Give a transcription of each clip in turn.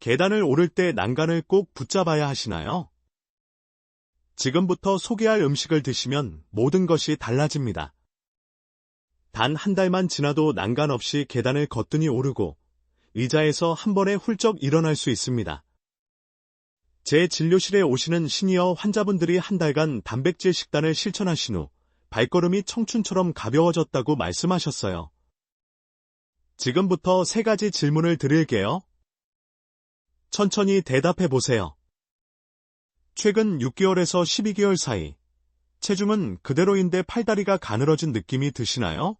계단을 오를 때 난간을 꼭 붙잡아야 하시나요? 지금부터 소개할 음식을 드시면 모든 것이 달라집니다. 단 한 달만 지나도 난간 없이 계단을 거뜬히 오르고 의자에서 한 번에 훌쩍 일어날 수 있습니다. 제 진료실에 오시는 시니어 환자분들이 한 달간 단백질 식단을 실천하신 후 발걸음이 청춘처럼 가벼워졌다고 말씀하셨어요. 지금부터 3가지 질문을 드릴게요. 천천히 대답해 보세요. 최근 6개월에서 12개월 사이 체중은 그대로인데 팔다리가 가늘어진 느낌이 드시나요?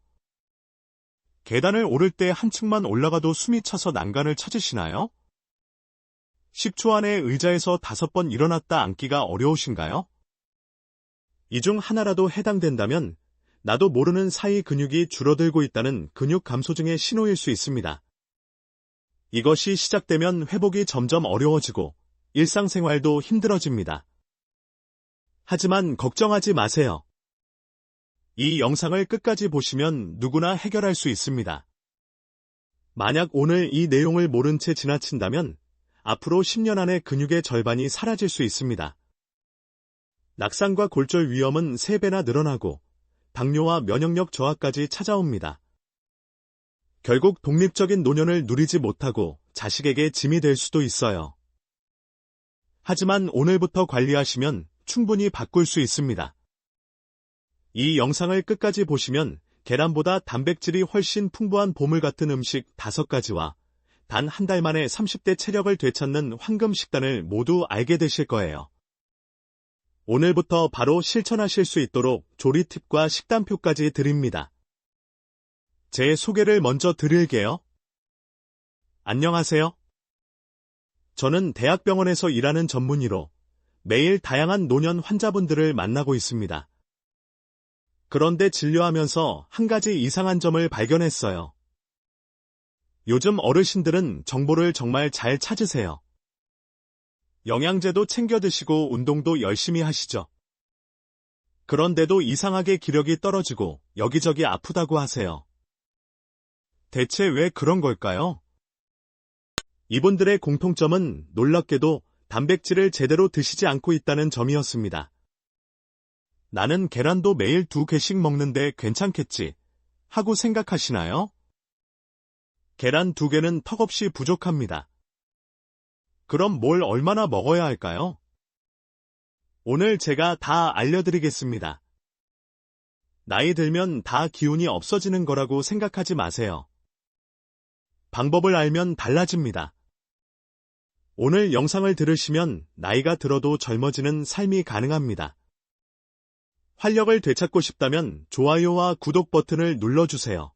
계단을 오를 때 한층만 올라가도 숨이 차서 난간을 찾으시나요? 10초 안에 의자에서 5번 일어났다 앉기가 어려우신가요? 이 중 하나라도 해당된다면 나도 모르는 사이 근육이 줄어들고 있다는 근육 감소증의 신호일 수 있습니다. 이것이 시작되면 회복이 점점 어려워지고 일상생활도 힘들어집니다. 하지만 걱정하지 마세요. 이 영상을 끝까지 보시면 누구나 해결할 수 있습니다. 만약 오늘 이 내용을 모른 채 지나친다면 앞으로 10년 안에 근육의 절반이 사라질 수 있습니다. 낙상과 골절 위험은 3배나 늘어나고 당뇨와 면역력 저하까지 찾아옵니다. 결국 독립적인 노년을 누리지 못하고 자식에게 짐이 될 수도 있어요. 하지만 오늘부터 관리하시면 충분히 바꿀 수 있습니다. 이 영상을 끝까지 보시면 계란보다 단백질이 훨씬 풍부한 보물 같은 음식 5가지와 단 한 달 만에 30대 체력을 되찾는 황금 식단을 모두 알게 되실 거예요. 오늘부터 바로 실천하실 수 있도록 조리 팁과 식단표까지 드립니다. 제 소개를 먼저 드릴게요. 안녕하세요. 저는 대학병원에서 일하는 전문의로 매일 다양한 노년 환자분들을 만나고 있습니다. 그런데 진료하면서 한 가지 이상한 점을 발견했어요. 요즘 어르신들은 정보를 정말 잘 찾으세요. 영양제도 챙겨 드시고 운동도 열심히 하시죠. 그런데도 이상하게 기력이 떨어지고 여기저기 아프다고 하세요. 대체 왜 그런 걸까요? 이분들의 공통점은 놀랍게도 단백질을 제대로 드시지 않고 있다는 점이었습니다. 나는 계란도 매일 2개씩 먹는데 괜찮겠지 하고 생각하시나요? 계란 2개는 턱없이 부족합니다. 그럼 뭘 얼마나 먹어야 할까요? 오늘 제가 다 알려드리겠습니다. 나이 들면 다 기운이 없어지는 거라고 생각하지 마세요. 방법을 알면 달라집니다. 오늘 영상을 들으시면 나이가 들어도 젊어지는 삶이 가능합니다. 활력을 되찾고 싶다면 좋아요와 구독 버튼을 눌러주세요.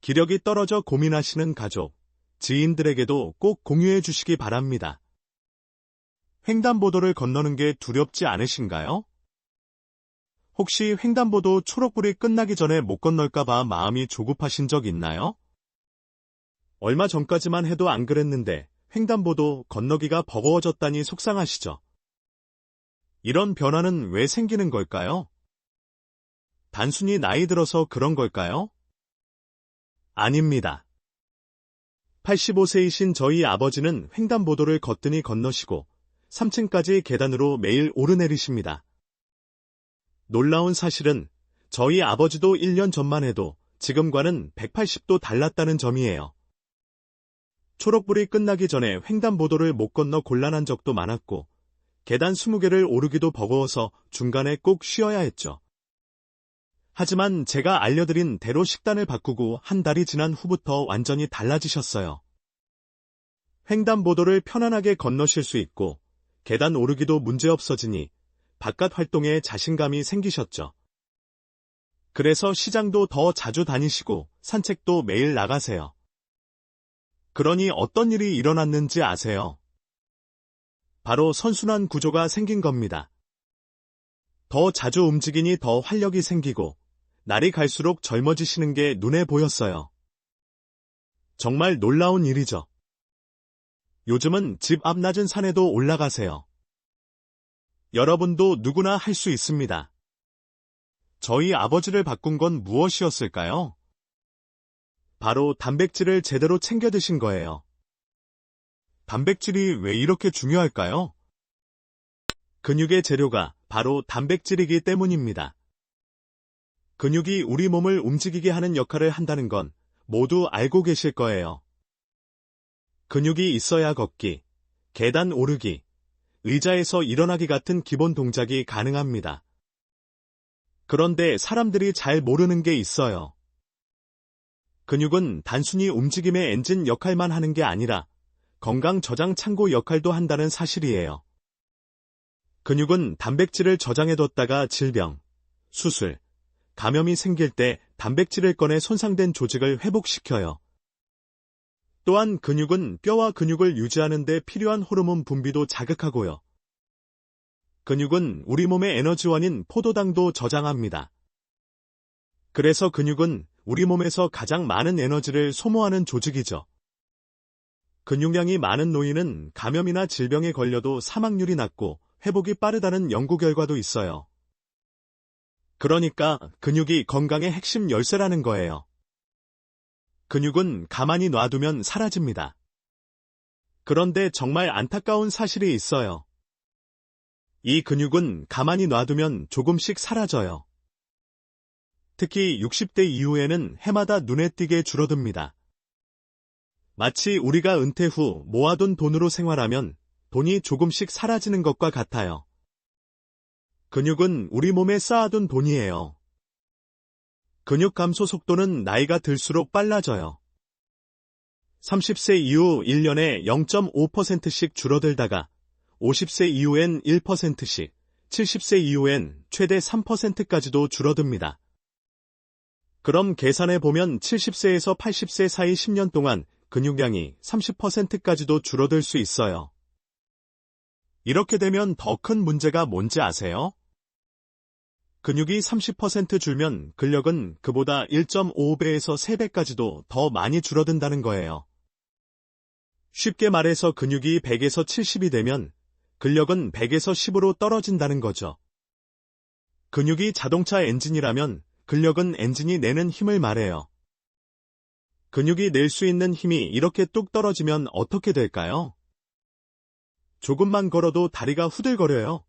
기력이 떨어져 고민하시는 가족, 지인들에게도 꼭 공유해 주시기 바랍니다. 횡단보도를 건너는 게 두렵지 않으신가요? 혹시 횡단보도 초록불이 끝나기 전에 못 건널까봐 마음이 조급하신 적 있나요? 얼마 전까지만 해도 안 그랬는데 횡단보도 건너기가 버거워졌다니 속상하시죠? 이런 변화는 왜 생기는 걸까요? 단순히 나이 들어서 그런 걸까요? 아닙니다. 85세이신 저희 아버지는 횡단보도를 거뜬히 건너시고 3층까지 계단으로 매일 오르내리십니다. 놀라운 사실은 저희 아버지도 1년 전만 해도 지금과는 180도 달랐다는 점이에요. 초록불이 끝나기 전에 횡단보도를 못 건너 곤란한 적도 많았고 계단 20개를 오르기도 버거워서 중간에 꼭 쉬어야 했죠. 하지만 제가 알려드린 대로 식단을 바꾸고 한 달이 지난 후부터 완전히 달라지셨어요. 횡단보도를 편안하게 건너실 수 있고 계단 오르기도 문제없어지니 바깥 활동에 자신감이 생기셨죠. 그래서 시장도 더 자주 다니시고 산책도 매일 나가세요. 그러니 어떤 일이 일어났는지 아세요? 바로 선순환 구조가 생긴 겁니다. 더 자주 움직이니 더 활력이 생기고 날이 갈수록 젊어지시는 게 눈에 보였어요. 정말 놀라운 일이죠. 요즘은 집 앞 낮은 산에도 올라가세요. 여러분도 누구나 할 수 있습니다. 저희 아버지를 바꾼 건 무엇이었을까요? 바로 단백질을 제대로 챙겨 드신 거예요. 단백질이 왜 이렇게 중요할까요? 근육의 재료가 바로 단백질이기 때문입니다. 근육이 우리 몸을 움직이게 하는 역할을 한다는 건 모두 알고 계실 거예요. 근육이 있어야 걷기, 계단 오르기, 의자에서 일어나기 같은 기본 동작이 가능합니다. 그런데 사람들이 잘 모르는 게 있어요. 근육은 단순히 움직임의 엔진 역할만 하는 게 아니라 건강 저장 창고 역할도 한다는 사실이에요. 근육은 단백질을 저장해뒀다가 질병, 수술, 감염이 생길 때 단백질을 꺼내 손상된 조직을 회복시켜요. 또한 근육은 뼈와 근육을 유지하는 데 필요한 호르몬 분비도 자극하고요. 근육은 우리 몸의 에너지원인 포도당도 저장합니다. 그래서 근육은 우리 몸에서 가장 많은 에너지를 소모하는 조직이죠. 근육량이 많은 노인은 감염이나 질병에 걸려도 사망률이 낮고 회복이 빠르다는 연구 결과도 있어요. 그러니까 근육이 건강의 핵심 열쇠라는 거예요. 근육은 가만히 놔두면 사라집니다. 그런데 정말 안타까운 사실이 있어요. 이 근육은 가만히 놔두면 조금씩 사라져요. 특히 60대 이후에는 해마다 눈에 띄게 줄어듭니다. 마치 우리가 은퇴 후 모아둔 돈으로 생활하면 돈이 조금씩 사라지는 것과 같아요. 근육은 우리 몸에 쌓아둔 돈이에요. 근육 감소 속도는 나이가 들수록 빨라져요. 30세 이후 1년에 0.5%씩 줄어들다가 50세 이후엔 1%씩, 70세 이후엔 최대 3%까지도 줄어듭니다. 그럼 계산해보면 70세에서 80세 사이 10년 동안 근육량이 30%까지도 줄어들 수 있어요. 이렇게 되면 더 큰 문제가 뭔지 아세요? 근육이 30% 줄면 근력은 그보다 1.5배에서 3배까지도 더 많이 줄어든다는 거예요. 쉽게 말해서 근육이 100에서 70이 되면 근력은 100에서 10으로 떨어진다는 거죠. 근육이 자동차 엔진이라면 근력은 엔진이 내는 힘을 말해요. 근육이 낼 수 있는 힘이 이렇게 뚝 떨어지면 어떻게 될까요? 조금만 걸어도 다리가 후들거려요.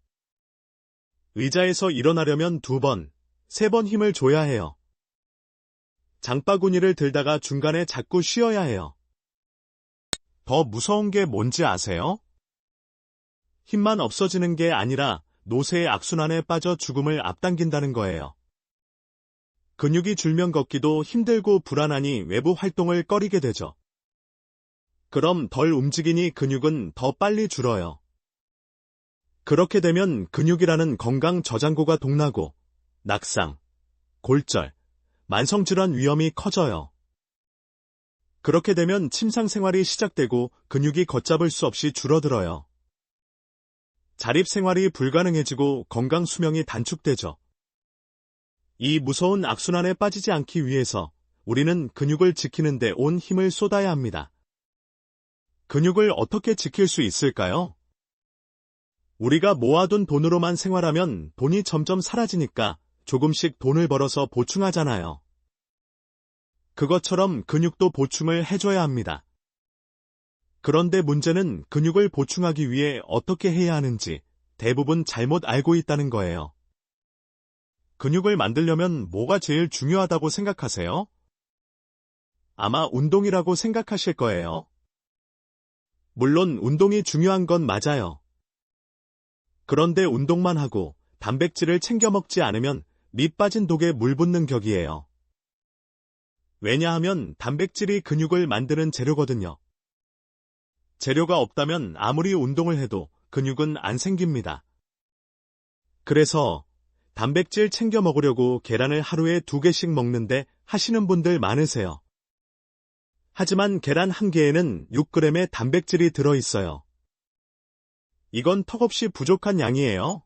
의자에서 일어나려면 2번, 3번 힘을 줘야 해요. 장바구니를 들다가 중간에 자꾸 쉬어야 해요. 더 무서운 게 뭔지 아세요? 힘만 없어지는 게 아니라 노쇠의 악순환에 빠져 죽음을 앞당긴다는 거예요. 근육이 줄면 걷기도 힘들고 불안하니 외부 활동을 꺼리게 되죠. 그럼 덜 움직이니 근육은 더 빨리 줄어요. 그렇게 되면 근육이라는 건강 저장고가 동나고 낙상, 골절, 만성질환 위험이 커져요. 그렇게 되면 침상 생활이 시작되고 근육이 걷잡을 수 없이 줄어들어요. 자립 생활이 불가능해지고 건강 수명이 단축되죠. 이 무서운 악순환에 빠지지 않기 위해서 우리는 근육을 지키는 데 온 힘을 쏟아야 합니다. 근육을 어떻게 지킬 수 있을까요? 우리가 모아둔 돈으로만 생활하면 돈이 점점 사라지니까 조금씩 돈을 벌어서 보충하잖아요. 그것처럼 근육도 보충을 해줘야 합니다. 그런데 문제는 근육을 보충하기 위해 어떻게 해야 하는지 대부분 잘못 알고 있다는 거예요. 근육을 만들려면 뭐가 제일 중요하다고 생각하세요? 아마 운동이라고 생각하실 거예요. 물론 운동이 중요한 건 맞아요. 그런데 운동만 하고 단백질을 챙겨 먹지 않으면 밑 빠진 독에 물 붓는 격이에요. 왜냐하면 단백질이 근육을 만드는 재료거든요. 재료가 없다면 아무리 운동을 해도 근육은 안 생깁니다. 그래서 단백질 챙겨 먹으려고 계란을 하루에 2개씩 먹는데 하시는 분들 많으세요. 하지만 계란 1개에는 6g의 단백질이 들어있어요. 이건 턱없이 부족한 양이에요.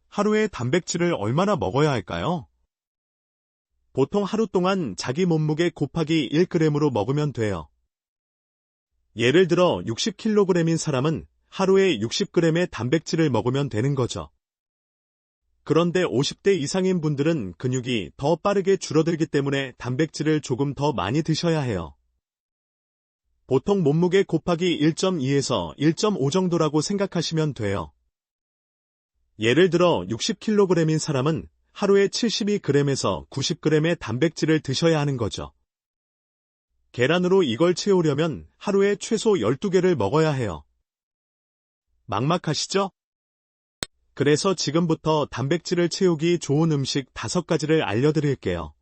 하루에 단백질을 얼마나 먹어야 할까요? 보통 하루 동안 자기 몸무게 곱하기 1g으로 먹으면 돼요. 예를 들어 60kg인 사람은 하루에 60g의 단백질을 먹으면 되는 거죠. 그런데 50대 이상인 분들은 근육이 더 빠르게 줄어들기 때문에 단백질을 조금 더 많이 드셔야 해요. 보통 몸무게 곱하기 1.2에서 1.5 정도라고 생각하시면 돼요. 예를 들어 60kg인 사람은 하루에 72g에서 90g의 단백질을 드셔야 하는 거죠. 계란으로 이걸 채우려면 하루에 최소 12개를 먹어야 해요. 막막하시죠? 그래서 지금부터 단백질을 채우기 좋은 음식 5가지를 알려드릴게요.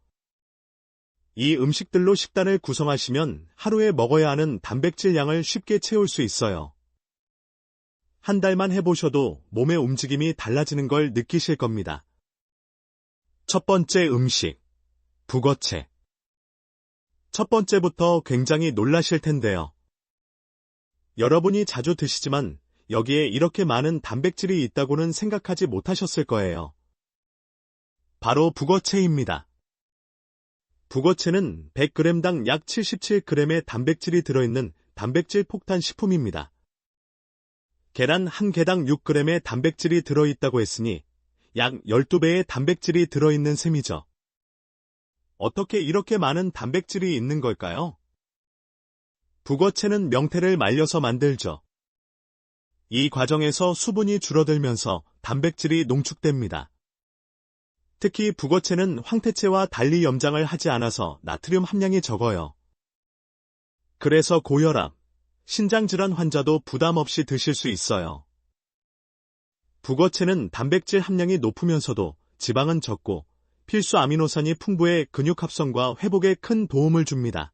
이 음식들로 식단을 구성하시면 하루에 먹어야 하는 단백질 양을 쉽게 채울 수 있어요. 한 달만 해보셔도 몸의 움직임이 달라지는 걸 느끼실 겁니다. 첫 번째 음식, 북어채. 첫 번째부터 굉장히 놀라실 텐데요. 여러분이 자주 드시지만 여기에 이렇게 많은 단백질이 있다고는 생각하지 못하셨을 거예요. 바로 북어채입니다. 북어채는 100g당 약 77g의 단백질이 들어있는 단백질 폭탄 식품입니다. 계란 1개당 6g의 단백질이 들어있다고 했으니 약 12배의 단백질이 들어있는 셈이죠. 어떻게 이렇게 많은 단백질이 있는 걸까요? 북어채는 명태를 말려서 만들죠. 이 과정에서 수분이 줄어들면서 단백질이 농축됩니다. 특히 북어채는 황태채와 달리 염장을 하지 않아서 나트륨 함량이 적어요. 그래서 고혈압, 신장질환 환자도 부담 없이 드실 수 있어요. 북어채는 단백질 함량이 높으면서도 지방은 적고 필수 아미노산이 풍부해 근육 합성과 회복에 큰 도움을 줍니다.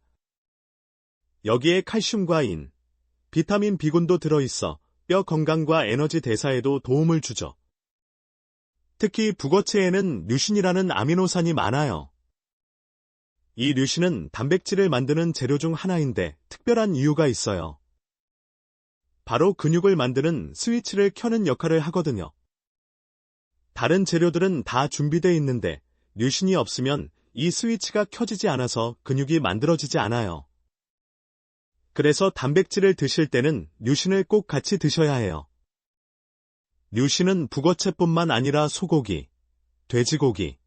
여기에 칼슘과 인, 비타민 B군도 들어있어 뼈 건강과 에너지 대사에도 도움을 주죠. 특히 북어채에는 류신이라는 아미노산이 많아요. 이 류신은 단백질을 만드는 재료 중 하나인데 특별한 이유가 있어요. 바로 근육을 만드는 스위치를 켜는 역할을 하거든요. 다른 재료들은 다 준비되어 있는데 류신이 없으면 이 스위치가 켜지지 않아서 근육이 만들어지지 않아요. 그래서 단백질을 드실 때는 류신을 꼭 같이 드셔야 해요. 류신은 북어채뿐만 아니라 소고기, 돼지고기,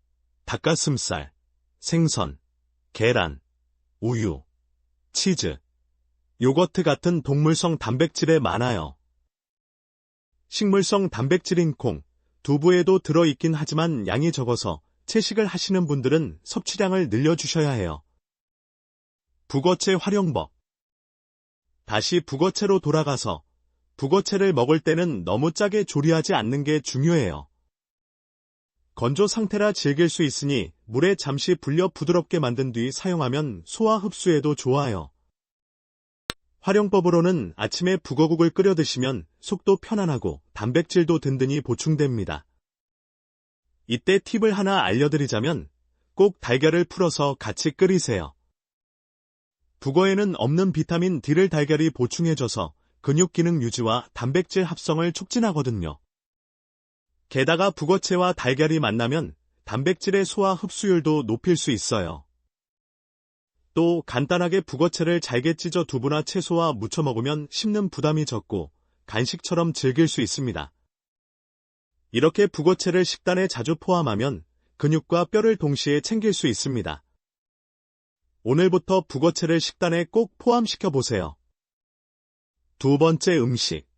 닭가슴살, 생선, 계란, 우유, 치즈, 요거트 같은 동물성 단백질에 많아요. 식물성 단백질인 콩, 두부에도 들어있긴 하지만 양이 적어서 채식을 하시는 분들은 섭취량을 늘려주셔야 해요. 북어채 활용법. 다시 북어채로 돌아가서 북어채를 먹을 때는 너무 짜게 조리하지 않는 게 중요해요. 건조 상태라 질길 수 있으니 물에 잠시 불려 부드럽게 만든 뒤 사용하면 소화 흡수에도 좋아요. 활용법으로는 아침에 북어국을 끓여 드시면 속도 편안하고 단백질도 든든히 보충됩니다. 이때 팁을 하나 알려드리자면 꼭 달걀을 풀어서 같이 끓이세요. 북어에는 없는 비타민 D를 달걀이 보충해줘서 근육 기능 유지와 단백질 합성을 촉진하거든요. 게다가 북어채와 달걀이 만나면 단백질의 소화 흡수율도 높일 수 있어요. 또 간단하게 북어채를 잘게 찢어 두부나 채소와 무쳐 먹으면 씹는 부담이 적고 간식처럼 즐길 수 있습니다. 이렇게 북어채를 식단에 자주 포함하면 근육과 뼈를 동시에 챙길 수 있습니다. 오늘부터 북어채를 식단에 꼭 포함시켜 보세요. 두 번째 음식,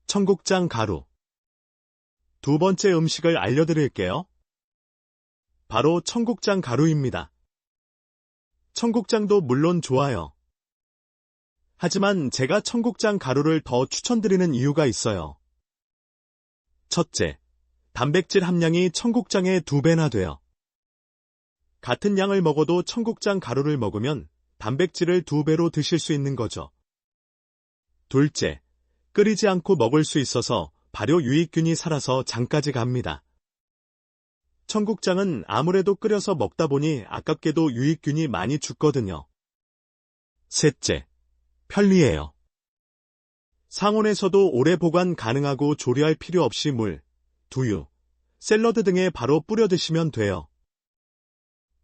청국장 가루. 두 번째 음식을 알려드릴게요. 바로 청국장 가루입니다. 청국장도 물론 좋아요. 하지만 제가 청국장 가루를 더 추천드리는 이유가 있어요. 첫째, 단백질 함량이 청국장의 2배나 돼요. 같은 양을 먹어도 청국장 가루를 먹으면 단백질을 2배로 드실 수 있는 거죠. 둘째, 끓이지 않고 먹을 수 있어서 발효 유익균이 살아서 장까지 갑니다. 청국장은 아무래도 끓여서 먹다 보니 아깝게도 유익균이 많이 죽거든요. 셋째, 편리해요. 상온에서도 오래 보관 가능하고 조리할 필요 없이 물, 두유, 샐러드 등에 바로 뿌려 드시면 돼요.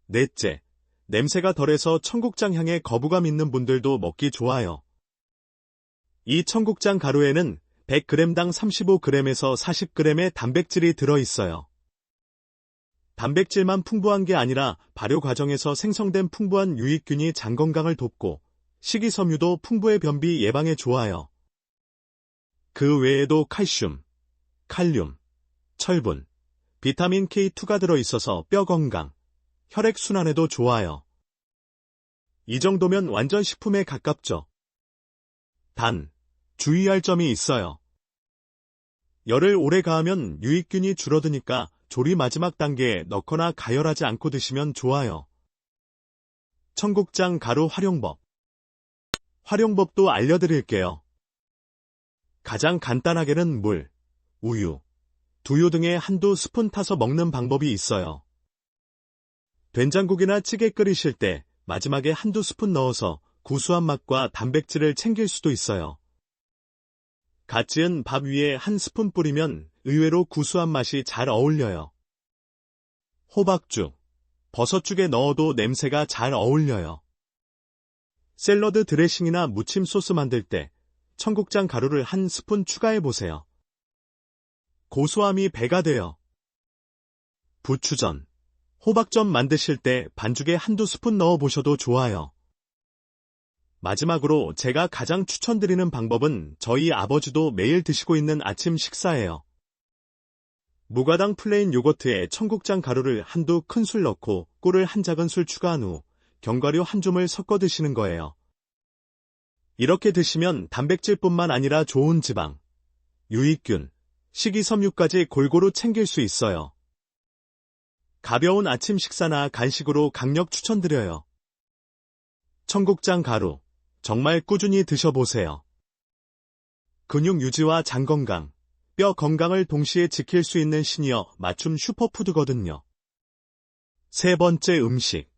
넷째, 냄새가 덜해서 청국장 향에 거부감 있는 분들도 먹기 좋아요. 이 청국장 가루에는 100g당 35g에서 40g의 단백질이 들어있어요. 단백질만 풍부한 게 아니라 발효 과정에서 생성된 풍부한 유익균이 장 건강을 돕고 식이섬유도 풍부해 변비 예방에 좋아요. 그 외에도 칼슘, 칼륨, 철분, 비타민 K2가 들어있어서 뼈 건강, 혈액순환에도 좋아요. 이 정도면 완전 식품에 가깝죠. 단, 주의할 점이 있어요. 열을 오래 가하면 유익균이 줄어드니까 조리 마지막 단계에 넣거나 가열하지 않고 드시면 좋아요. 청국장 가루 활용법. 활용법도 알려드릴게요. 가장 간단하게는 물, 우유, 두유 등에 한두 스푼 타서 먹는 방법이 있어요. 된장국이나 찌개 끓이실 때 마지막에 한두 스푼 넣어서 구수한 맛과 단백질을 챙길 수도 있어요. 갓 지은 밥 위에 한 스푼 뿌리면 의외로 구수한 맛이 잘 어울려요. 호박죽, 버섯죽에 넣어도 냄새가 잘 어울려요. 샐러드 드레싱이나 무침 소스 만들 때 청국장 가루를 한 스푼 추가해보세요. 고소함이 배가 돼요. 부추전, 호박전 만드실 때 반죽에 한두 스푼 넣어보셔도 좋아요. 마지막으로 제가 가장 추천드리는 방법은 저희 아버지도 매일 드시고 있는 아침 식사예요. 무가당 플레인 요거트에 청국장 가루를 한두 큰술 넣고 꿀을 한 작은술 추가한 후 견과류 한 줌을 섞어 드시는 거예요. 이렇게 드시면 단백질뿐만 아니라 좋은 지방, 유익균, 식이섬유까지 골고루 챙길 수 있어요. 가벼운 아침 식사나 간식으로 강력 추천드려요. 청국장 가루, 정말 꾸준히 드셔보세요. 근육 유지와 장 건강, 뼈 건강을 동시에 지킬 수 있는 시니어 맞춤 슈퍼푸드거든요. 세 번째 음식,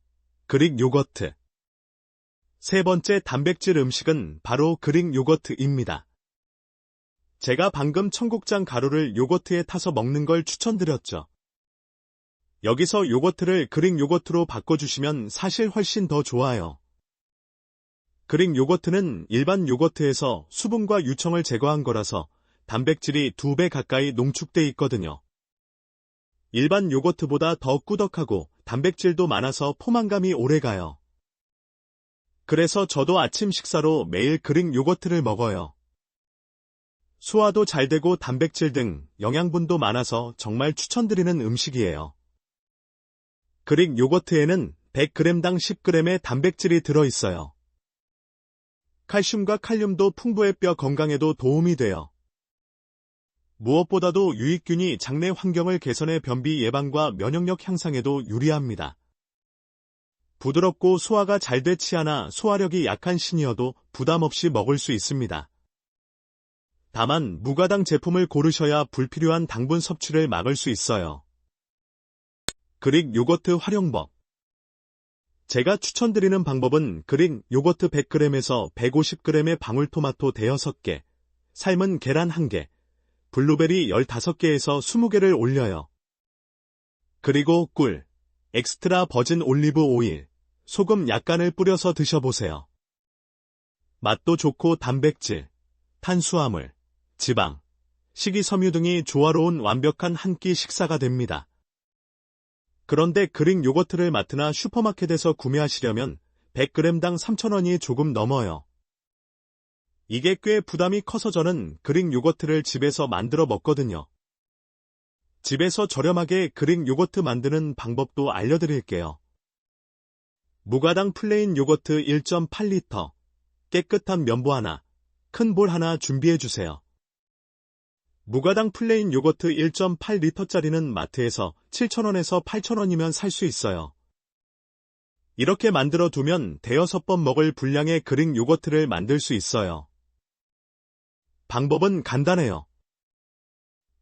그릭 요거트. 세 번째 단백질 음식은 바로 그릭 요거트입니다. 제가 방금 청국장 가루를 요거트에 타서 먹는 걸 추천드렸죠. 여기서 요거트를 그릭 요거트로 바꿔주시면 사실 훨씬 더 좋아요. 그릭 요거트는 일반 요거트에서 수분과 유청을 제거한 거라서 단백질이 2배 가까이 농축돼 있거든요. 일반 요거트보다 더 꾸덕하고 단백질도 많아서 포만감이 오래가요. 그래서 저도 아침 식사로 매일 그릭 요거트를 먹어요. 소화도 잘 되고 단백질 등 영양분도 많아서 정말 추천드리는 음식이에요. 그릭 요거트에는 100g당 10g의 단백질이 들어있어요. 칼슘과 칼륨도 풍부해 뼈 건강에도 도움이 돼요. 무엇보다도 유익균이 장내 환경을 개선해 변비 예방과 면역력 향상에도 유리합니다. 부드럽고 소화가 잘 되지 않아 소화력이 약한 시니어도 부담 없이 먹을 수 있습니다. 다만 무가당 제품을 고르셔야 불필요한 당분 섭취를 막을 수 있어요. 그릭 요거트 활용법. 제가 추천드리는 방법은 그릭 요거트 100g에서 150g의 방울토마토 대여섯 개, 삶은 계란 1개, 블루베리 15개에서 20개를 올려요. 그리고 꿀, 엑스트라 버진 올리브 오일, 소금 약간을 뿌려서 드셔보세요. 맛도 좋고 단백질, 탄수화물, 지방, 식이섬유 등이 조화로운 완벽한 한 끼 식사가 됩니다. 그런데 그릭 요거트를 마트나 슈퍼마켓에서 구매하시려면 100g당 3,000원이 조금 넘어요. 이게 꽤 부담이 커서 저는 그릭 요거트를 집에서 만들어 먹거든요. 집에서 저렴하게 그릭 요거트 만드는 방법도 알려드릴게요. 무가당 플레인 요거트 1.8리터, 깨끗한 면보 하나, 큰 볼 하나 준비해주세요. 무가당 플레인 요거트 1.8리터짜리는 마트에서 7,000원에서 8,000원이면 살 수 있어요. 이렇게 만들어 두면 대여섯 번 먹을 분량의 그릭 요거트를 만들 수 있어요. 방법은 간단해요.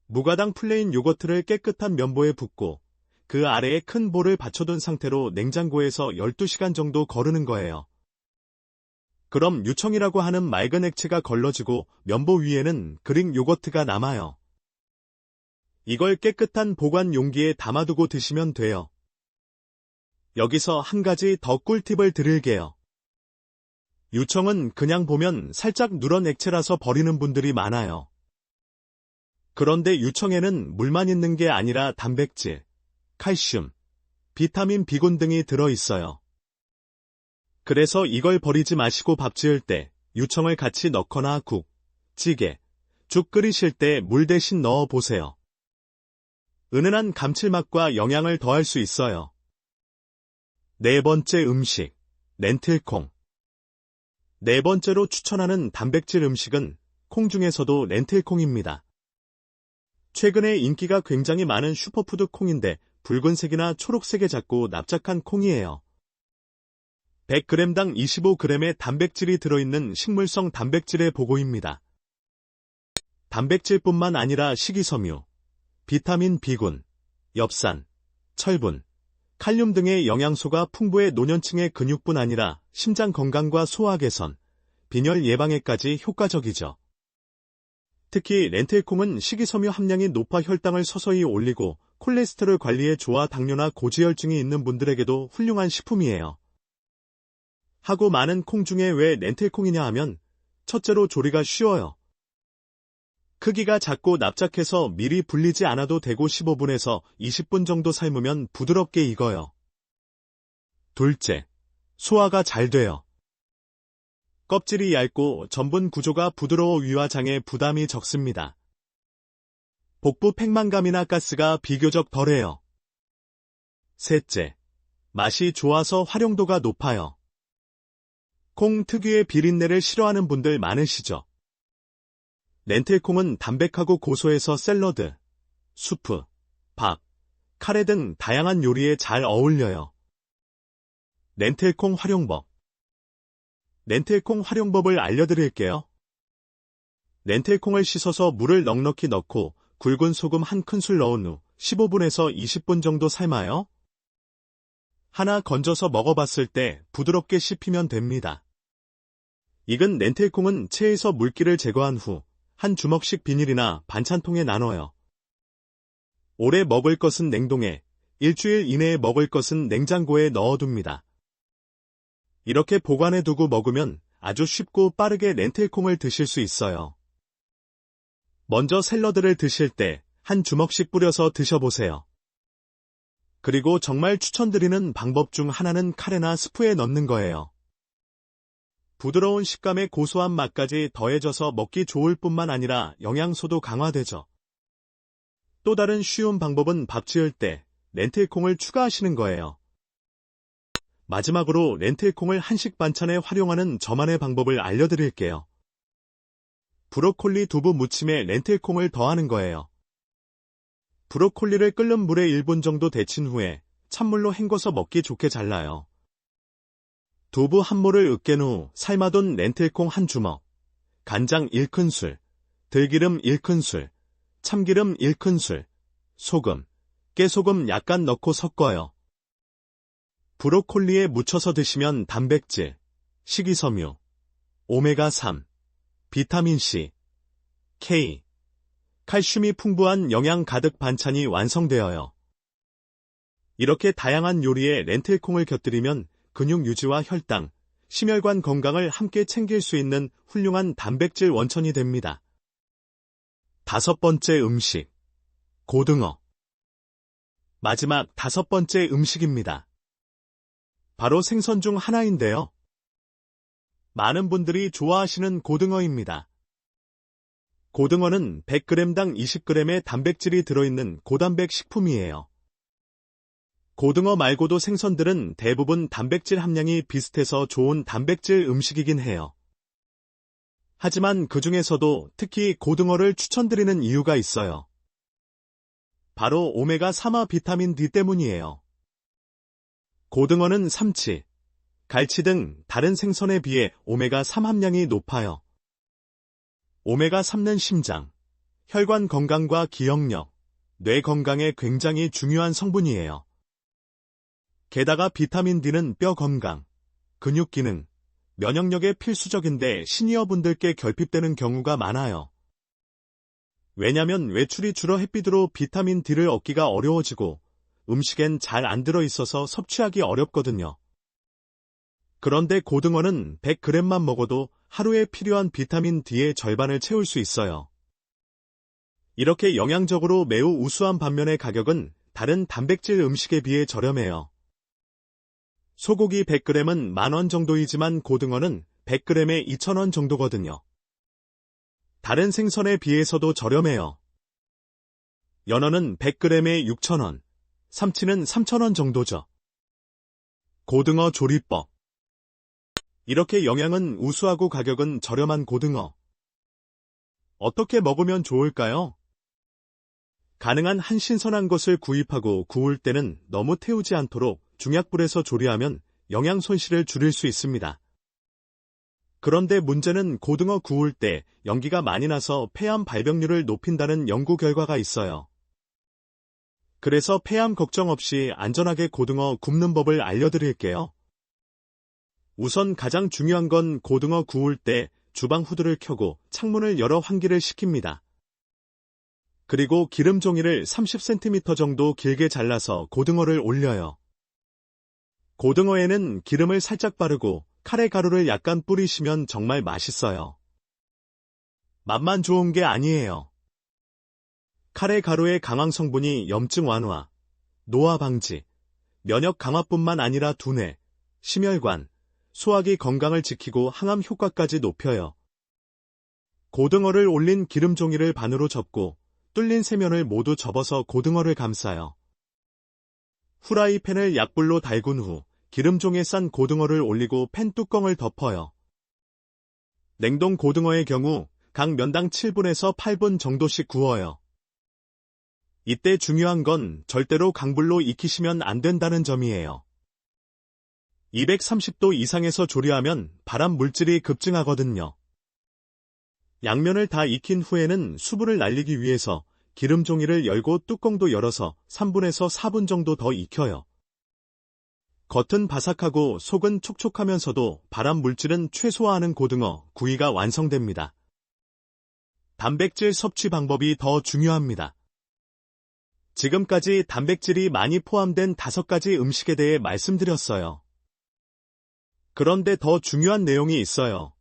무가당 플레인 요거트를 깨끗한 면보에 붓고 그 아래에 큰 볼을 받쳐둔 상태로 냉장고에서 12시간 정도 거르는 거예요. 그럼 유청이라고 하는 맑은 액체가 걸러지고 면보 위에는 그릭 요거트가 남아요. 이걸 깨끗한 보관 용기에 담아두고 드시면 돼요. 여기서 한 가지 더 꿀팁을 드릴게요. 유청은 그냥 보면 살짝 누런 액체라서 버리는 분들이 많아요. 그런데 유청에는 물만 있는 게 아니라 단백질, 칼슘, 비타민 B군 등이 들어있어요. 그래서 이걸 버리지 마시고 밥 지을 때 유청을 같이 넣거나 국, 찌개, 죽 끓이실 때 물 대신 넣어 보세요. 은은한 감칠맛과 영양을 더할 수 있어요. 네 번째 음식, 렌틸콩. 네 번째로 추천하는 단백질 음식은 콩 중에서도 렌틸콩입니다. 최근에 인기가 굉장히 많은 슈퍼푸드 콩인데 붉은색이나 초록색의 작고 납작한 콩이에요. 100g당 25g의 단백질이 들어있는 식물성 단백질의 보고입니다. 단백질뿐만 아니라 식이섬유, 비타민 B군, 엽산, 철분, 칼륨 등의 영양소가 풍부해 노년층의 근육뿐 아니라 심장 건강과 소화 개선, 빈혈 예방에까지 효과적이죠. 특히 렌틸콩은 식이섬유 함량이 높아 혈당을 서서히 올리고 콜레스테롤 관리에 좋아 당뇨나 고지혈증이 있는 분들에게도 훌륭한 식품이에요. 하고 많은 콩 중에 왜 렌틸콩이냐 하면 첫째로 조리가 쉬워요. 크기가 작고 납작해서 미리 불리지 않아도 되고 15분에서 20분 정도 삶으면 부드럽게 익어요. 둘째, 소화가 잘 돼요. 껍질이 얇고 전분 구조가 부드러워 위와 장에 부담이 적습니다. 복부 팽만감이나 가스가 비교적 덜해요. 셋째, 맛이 좋아서 활용도가 높아요. 콩 특유의 비린내를 싫어하는 분들 많으시죠? 렌틸콩은 담백하고 고소해서 샐러드, 수프, 밥, 카레 등 다양한 요리에 잘 어울려요. 렌틸콩 활용법. 렌틸콩 활용법을 알려드릴게요. 렌틸콩을 씻어서 물을 넉넉히 넣고 굵은 소금 한 큰술 넣은 후 15분에서 20분 정도 삶아요. 하나 건져서 먹어봤을 때 부드럽게 씹히면 됩니다. 익은 렌틸콩은 체에서 물기를 제거한 후 한 주먹씩 비닐이나 반찬통에 나눠요. 오래 먹을 것은 냉동에, 일주일 이내에 먹을 것은 냉장고에 넣어둡니다. 이렇게 보관해두고 먹으면 아주 쉽고 빠르게 렌틸콩을 드실 수 있어요. 먼저 샐러드를 드실 때 한 주먹씩 뿌려서 드셔보세요. 그리고 정말 추천드리는 방법 중 하나는 카레나 스프에 넣는 거예요. 부드러운 식감에 고소한 맛까지 더해져서 먹기 좋을 뿐만 아니라 영양소도 강화되죠. 또 다른 쉬운 방법은 밥 지을 때 렌틸콩을 추가하시는 거예요. 마지막으로 렌틸콩을 한식 반찬에 활용하는 저만의 방법을 알려드릴게요. 브로콜리 두부 무침에 렌틸콩을 더하는 거예요. 브로콜리를 끓는 물에 1분 정도 데친 후에 찬물로 헹궈서 먹기 좋게 잘라요. 두부 한 모를 으깬 후 삶아둔 렌틸콩 한 주먹, 간장 1큰술, 들기름 1큰술, 참기름 1큰술, 소금, 깨소금 약간 넣고 섞어요. 브로콜리에 묻혀서 드시면 단백질, 식이섬유, 오메가3, 비타민C, K, 칼슘이 풍부한 영양 가득 반찬이 완성되어요. 이렇게 다양한 요리에 렌틸콩을 곁들이면 근육 유지와 혈당, 심혈관 건강을 함께 챙길 수 있는 훌륭한 단백질 원천이 됩니다. 다섯 번째 음식, 고등어. 마지막 다섯 번째 음식입니다. 바로 생선 중 하나인데요. 많은 분들이 좋아하시는 고등어입니다. 고등어는 100g당 20g의 단백질이 들어있는 고단백 식품이에요. 고등어 말고도 생선들은 대부분 단백질 함량이 비슷해서 좋은 단백질 음식이긴 해요. 하지만 그 중에서도 특히 고등어를 추천드리는 이유가 있어요. 바로 오메가3와 비타민 D 때문이에요. 고등어는 삼치, 갈치 등 다른 생선에 비해 오메가3 함량이 높아요. 오메가3는 심장, 혈관 건강과 기억력, 뇌 건강에 굉장히 중요한 성분이에요. 게다가 비타민 D는 뼈 건강, 근육 기능, 면역력에 필수적인데 시니어분들께 결핍되는 경우가 많아요. 왜냐면 외출이 줄어 햇빛으로 비타민 D를 얻기가 어려워지고 음식엔 잘 안 들어있어서 섭취하기 어렵거든요. 그런데 고등어는 100g만 먹어도 하루에 필요한 비타민 D의 절반을 채울 수 있어요. 이렇게 영양적으로 매우 우수한 반면에 가격은 다른 단백질 음식에 비해 저렴해요. 소고기 100g은 10,000원 정도이지만 고등어는 100g에 2,000원 정도거든요. 다른 생선에 비해서도 저렴해요. 연어는 100g에 6,000원, 삼치는 3,000원 정도죠. 고등어 조리법. 이렇게 영양은 우수하고 가격은 저렴한 고등어. 어떻게 먹으면 좋을까요? 가능한 한 신선한 것을 구입하고 구울 때는 너무 태우지 않도록 중약불에서 조리하면 영양 손실을 줄일 수 있습니다. 그런데 문제는 고등어 구울 때 연기가 많이 나서 폐암 발병률을 높인다는 연구 결과가 있어요. 그래서 폐암 걱정 없이 안전하게 고등어 굽는 법을 알려드릴게요. 우선 가장 중요한 건 고등어 구울 때 주방 후드를 켜고 창문을 열어 환기를 시킵니다. 그리고 기름 종이를 30cm 정도 길게 잘라서 고등어를 올려요. 고등어에는 기름을 살짝 바르고 카레 가루를 약간 뿌리시면 정말 맛있어요. 맛만 좋은 게 아니에요. 카레 가루의 강황 성분이 염증 완화, 노화 방지, 면역 강화뿐만 아니라 두뇌, 심혈관, 소화기 건강을 지키고 항암 효과까지 높여요. 고등어를 올린 기름 종이를 반으로 접고 뚫린 세면을 모두 접어서 고등어를 감싸요. 후라이팬을 약불로 달군 후 기름종에 싼 고등어를 올리고 팬 뚜껑을 덮어요. 냉동 고등어의 경우 각 면당 7분에서 8분 정도씩 구워요. 이때 중요한 건 절대로 강불로 익히시면 안 된다는 점이에요. 230도 이상에서 조리하면 발암 물질이 급증하거든요. 양면을 다 익힌 후에는 수분을 날리기 위해서 기름 종이를 열고 뚜껑도 열어서 3분에서 4분 정도 더 익혀요. 겉은 바삭하고 속은 촉촉하면서도 발암 물질은 최소화하는 고등어 구이가 완성됩니다. 단백질 섭취 방법이 더 중요합니다. 지금까지 단백질이 많이 포함된 5가지 음식에 대해 말씀드렸어요. 그런데 더 중요한 내용이 있어요.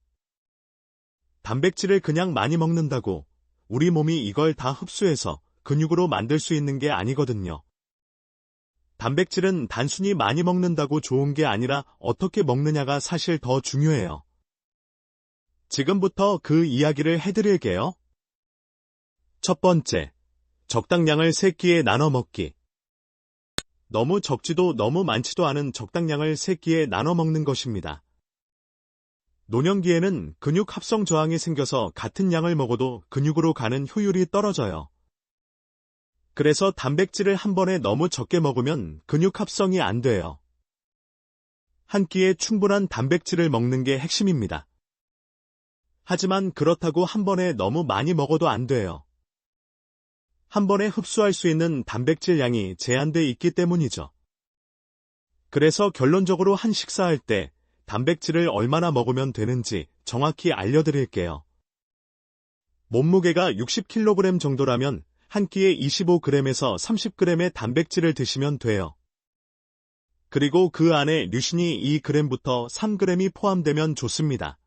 단백질을 그냥 많이 먹는다고 우리 몸이 이걸 다 흡수해서 근육으로 만들 수 있는 게 아니거든요. 단백질은 단순히 많이 먹는다고 좋은 게 아니라 어떻게 먹느냐가 사실 더 중요해요. 지금부터 그 이야기를 해드릴게요. 첫 번째, 적당량을 3끼에 나눠 먹기. 너무 적지도 너무 많지도 않은 적당량을 3끼에 나눠 먹는 것입니다. 노년기에는 근육 합성 저항이 생겨서 같은 양을 먹어도 근육으로 가는 효율이 떨어져요. 그래서 단백질을 한 번에 너무 적게 먹으면 근육 합성이 안 돼요. 한 끼에 충분한 단백질을 먹는 게 핵심입니다. 하지만 그렇다고 한 번에 너무 많이 먹어도 안 돼요. 한 번에 흡수할 수 있는 단백질 양이 제한돼 있기 때문이죠. 그래서 결론적으로 한 식사할 때 단백질을 얼마나 먹으면 되는지 정확히 알려드릴게요. 몸무게가 60kg 정도라면 한 끼에 25g에서 30g의 단백질을 드시면 돼요. 그리고 그 안에 류신이 2g부터 3g이 포함되면 좋습니다.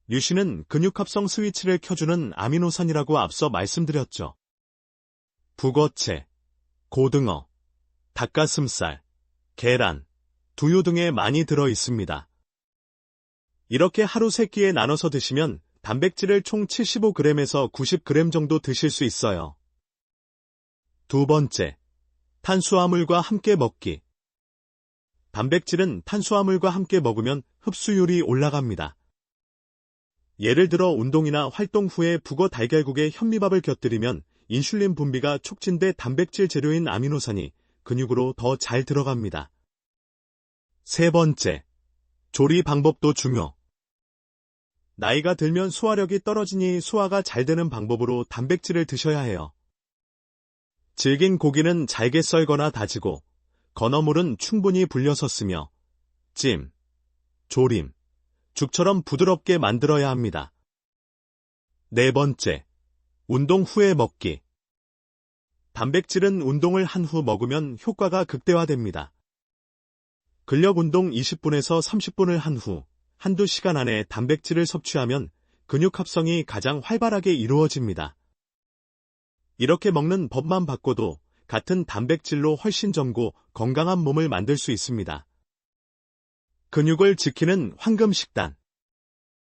류신은 근육합성 스위치를 켜주는 아미노산이라고 앞서 말씀드렸죠. 북어채, 고등어, 닭가슴살, 계란, 두유 등에 많이 들어 있습니다. 이렇게 하루 3끼에 나눠서 드시면 단백질을 총 75g에서 90g 정도 드실 수 있어요. 두 번째, 탄수화물과 함께 먹기. 단백질은 탄수화물과 함께 먹으면 흡수율이 올라갑니다. 예를 들어 운동이나 활동 후에 북어 달걀국에 현미밥을 곁들이면 인슐린 분비가 촉진돼 단백질 재료인 아미노산이 근육으로 더 잘 들어갑니다. 세 번째, 조리 방법도 중요. 나이가 들면 소화력이 떨어지니 소화가 잘 되는 방법으로 단백질을 드셔야 해요. 질긴 고기는 잘게 썰거나 다지고 건어물은 충분히 불려서 쓰며 찜, 조림, 죽처럼 부드럽게 만들어야 합니다. 네 번째, 운동 후에 먹기. 단백질은 운동을 한 후 먹으면 효과가 극대화됩니다. 근력 운동 20분에서 30분을 한 후 한두 시간 안에 단백질을 섭취하면 근육 합성이 가장 활발하게 이루어집니다. 이렇게 먹는 법만 바꿔도 같은 단백질로 훨씬 젊고 건강한 몸을 만들 수 있습니다. 근육을 지키는 황금 식단.